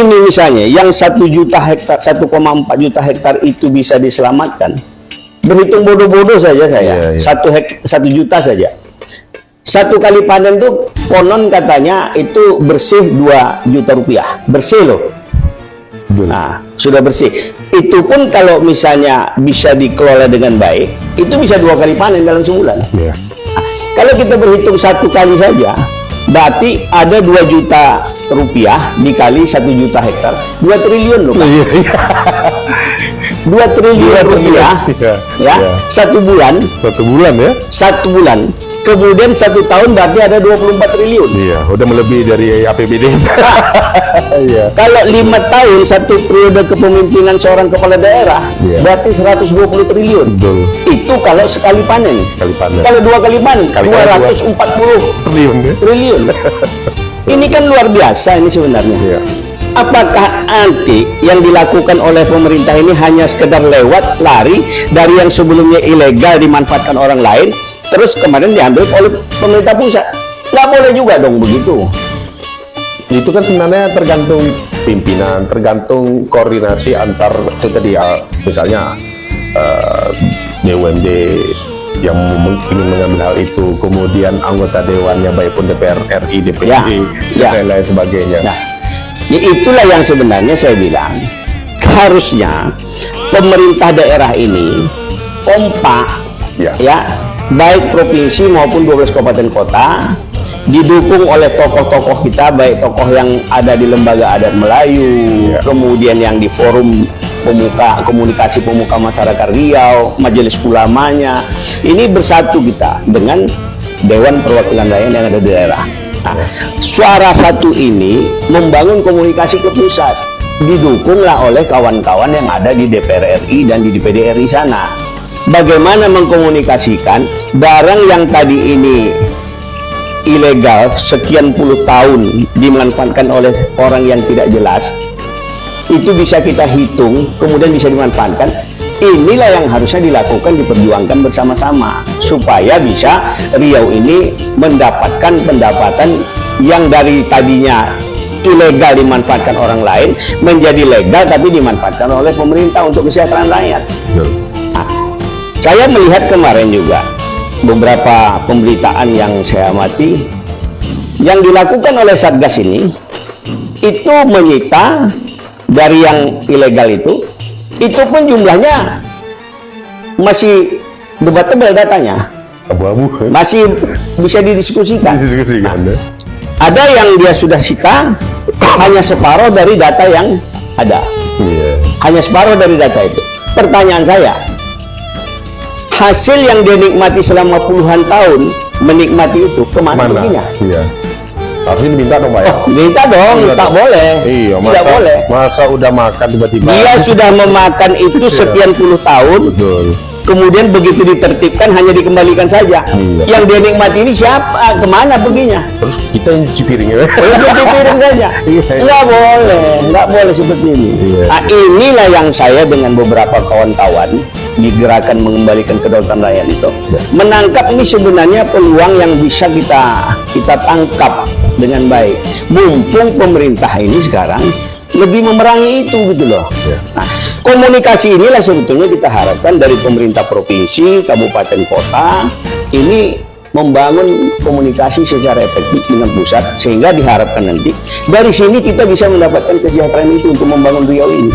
ini misalnya yang 1 juta hektar, 1,4 juta hektar itu bisa diselamatkan, berhitung bodoh-bodoh saja saya, 1 juta saja. 1 kali panen tuh konon katanya itu bersih 2 juta rupiah, bersih loh. Nah, sudah bersih. Itu pun kalau misalnya bisa dikelola dengan baik, itu bisa 2 kali panen dalam sebulan. Nah, kalau kita berhitung 1 kali saja, berarti ada 2 juta rupiah dikali 1 juta hektar, 2 triliun loh Pak. 2 triliun rupiah ya, 1 bulan. 1 bulan ya? 1 bulan. Kemudian 1 tahun berarti ada 24 triliun. Iya, udah melebihi dari APBD. Iya. Kalau 5 tahun 1 periode kepemimpinan seorang kepala daerah, berarti 120 triliun. Betul. Itu kalau sekali panen. Kalau 2 kali panen, 240 triliun ya? Triliun. Ini kan luar biasa ini sebenarnya. Iya. Apakah nanti yang dilakukan oleh pemerintah ini hanya sekedar lewat lari dari yang sebelumnya ilegal dimanfaatkan orang lain, terus kemarin diambil oleh pemerintah pusat? Nggak boleh juga dong begitu. Itu kan sebenarnya tergantung pimpinan, tergantung koordinasi antar tadi misalnya BUMD yang ingin mengambil hal itu, kemudian anggota dewannya baik pun DPR RI, DPD, dan lain sebagainya. Nah, ya itulah yang sebenarnya saya bilang harusnya pemerintah daerah ini kompak, ya, baik provinsi maupun 12 kabupaten kota, didukung oleh tokoh-tokoh kita, baik tokoh yang ada di lembaga adat Melayu, kemudian yang di forum komunikasi pemuka masyarakat Riau, majelis ulamanya, ini bersatu kita dengan Dewan Perwakilan Rakyat yang ada di daerah. Nah, suara satu ini membangun komunikasi ke pusat, didukunglah oleh kawan-kawan yang ada di DPR RI dan di DPD RI sana. Bagaimana mengkomunikasikan barang yang tadi ini ilegal sekian puluh tahun dimanfaatkan oleh orang yang tidak jelas, itu bisa kita hitung, kemudian bisa dimanfaatkan. Inilah yang harusnya dilakukan, diperjuangkan bersama-sama supaya bisa Riau ini mendapatkan pendapatan yang dari tadinya ilegal dimanfaatkan orang lain menjadi legal tapi dimanfaatkan oleh pemerintah untuk kesejahteraan rakyat. Nah, saya melihat kemarin juga beberapa pemberitaan yang saya amati yang dilakukan oleh Satgas ini, itu menyita dari yang ilegal itu pun jumlahnya masih debatable datanya, abu-abu, masih bisa didiskusikan. Nah, ada yang dia sudah sita hanya separuh dari data yang ada, hanya separuh dari data itu. Pertanyaan saya, hasil yang dia nikmati selama puluhan tahun menikmati itu kemana perginya? Harusnya diminta dong Pak ya? Minta dong, tak boleh. Iya, tidak boleh. Masa udah makan tiba-tiba? Dia sudah memakan itu sekian puluh tahun. Betul. Kemudian begitu ditertibkan hanya dikembalikan saja. Yang dia nikmati ini siapa? Kemana perginya? Terus kita yang cuci piringnya? Cuci piring saja. Nggak boleh seperti ini. Nah, inilah yang saya dengan beberapa kawan-kawan di gerakan mengembalikan kedaulatan rakyat itu menangkap ini sebenarnya peluang yang bisa kita tangkap dengan baik. Mumpung pemerintah ini sekarang lebih memerangi itu gitu loh. Nah, komunikasi inilah sebetulnya kita harapkan dari pemerintah provinsi, kabupaten, kota ini membangun komunikasi secara efektif dengan pusat, sehingga diharapkan nanti dari sini kita bisa mendapatkan kesejahteraan itu untuk membangun Riau ini.